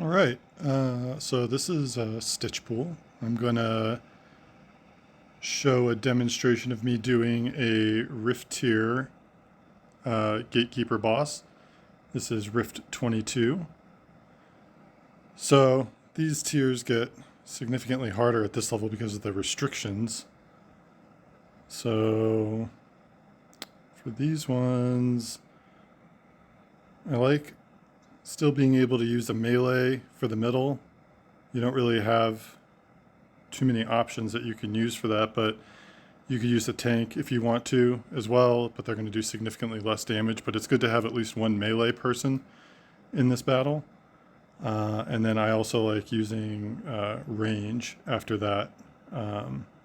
All right, so this is a stitch pool. I'm gonna show a demonstration of me doing a Rift tier gatekeeper boss. This is Rift 22. So these tiers get significantly harder at this level because of the restrictions. So for these ones, I like still being able to use a melee for the middle. You don't really have too many options that you can use for that, but you could use a tank if you want to as well, but they're going to do significantly less damage. But it's good to have at least one melee person in this battle. And then I also like using range after that.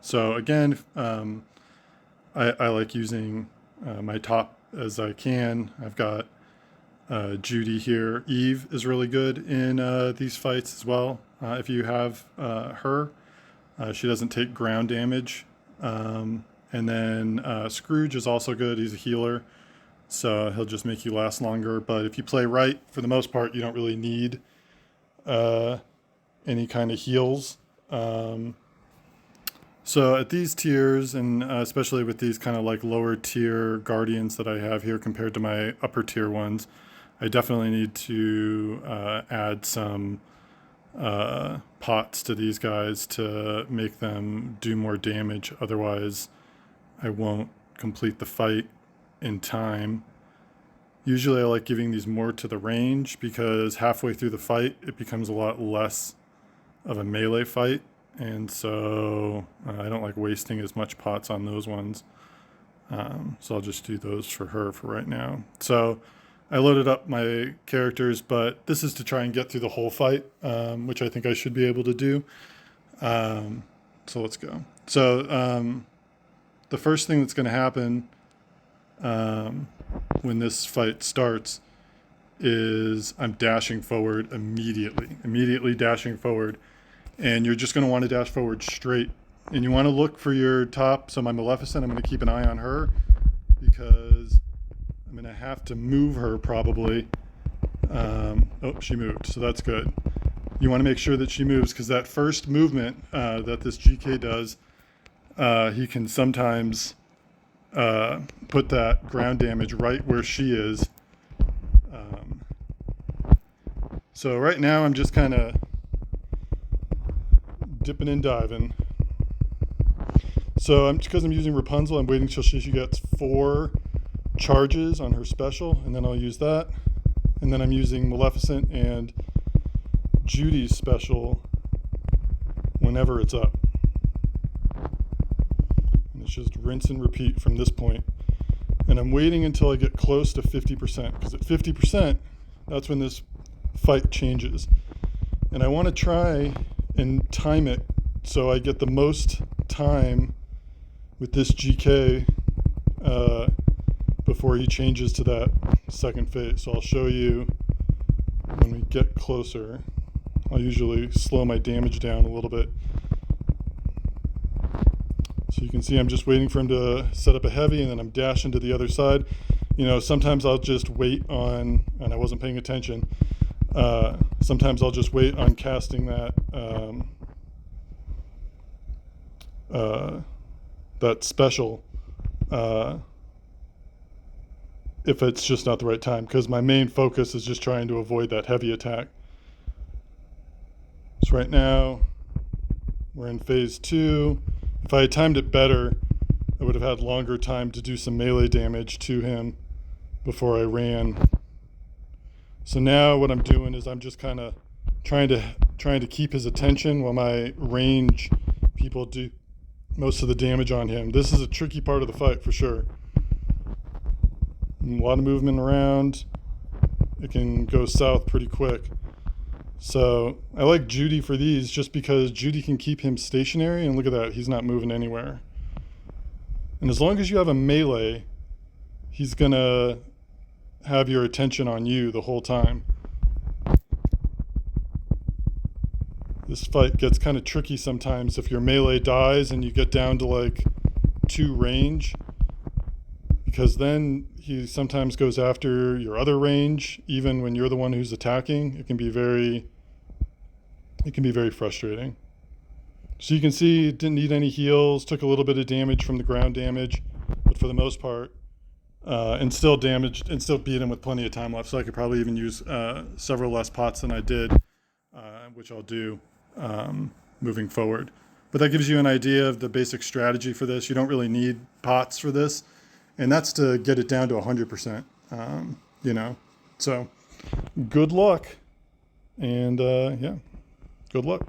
So again, I like using my top as I can. I've got Judy here. Eve is really good in these fights as well. If you have her, she doesn't take ground damage. And then Scrooge is also good. He's a healer, so he'll just make you last longer. But if you play right, for the most part, you don't really need any kind of heals. So at these tiers, and especially with these kind of like lower tier guardians that I have here compared to my upper tier ones, I definitely need to add some pots to these guys to make them do more damage. Otherwise, I won't complete the fight in time. Usually I like giving these more to the range because halfway through the fight, it becomes a lot less of a melee fight. And so I don't like wasting as much pots on those ones. So I'll just do those for her for right now. So I loaded up my characters, but this is to try and get through the whole fight, which I think I should be able to do. So let's go. So the first thing that's going to happen when this fight starts is I'm dashing forward immediately dashing forward. And you're just going to want to dash forward straight. And you want to look for your top. So my Maleficent, I'm going to keep an eye on her because I'm going to have to move her probably. Oh, she moved. So that's good. You want to make sure that she moves because that first movement that this GK does, he can sometimes put that ground damage right where she is. So right now I'm just kind of dipping and diving. So because I'm using Rapunzel, I'm waiting till she gets 4 charges on her special, and then I'll use that. And then I'm using Maleficent and Judy's special whenever it's up. And it's just rinse and repeat from this point. And I'm waiting until I get close to 50%, because at 50%, that's when this fight changes. And I want to try and time it so I get the most time with this GK before he changes to that second phase. So I'll show you when we get closer. I'll usually slow my damage down a little bit. So you can see I'm just waiting for him to set up a heavy, and then I'm dashing to the other side. You know, sometimes I'll just wait on, and I wasn't paying attention, sometimes I'll just wait on casting that that special if it's just not the right time, because my main focus is just trying to avoid that heavy attack. So right now we're in phase 2. If I had timed it better, I would have had longer time to do some melee damage to him before I ran. So now what I'm doing is I'm just kind of trying to keep his attention while my range people do most of the damage on him. This is a tricky part of the fight for sure. A lot of movement around. It can go south pretty quick. So I like Judy for these just because Judy can keep him stationary, and look at that, he's not moving anywhere. And as long as you have a melee, he's gonna have your attention on you the whole time. This fight gets kind of tricky sometimes if your melee dies and you get down to like 2 range, because then he sometimes goes after your other range even when you're the one who's attacking. It can be very It can be very frustrating. So you can see it didn't need any heals, took a little bit of damage from the ground damage, but for the most part, and still damaged and still beat him with plenty of time left. So I could probably even use several less pots than I did, which I'll do moving forward. But that gives you an idea of the basic strategy for this. You don't really need pots for this, and that's to get it down to 100%. You know, so good luck, and yeah, good luck.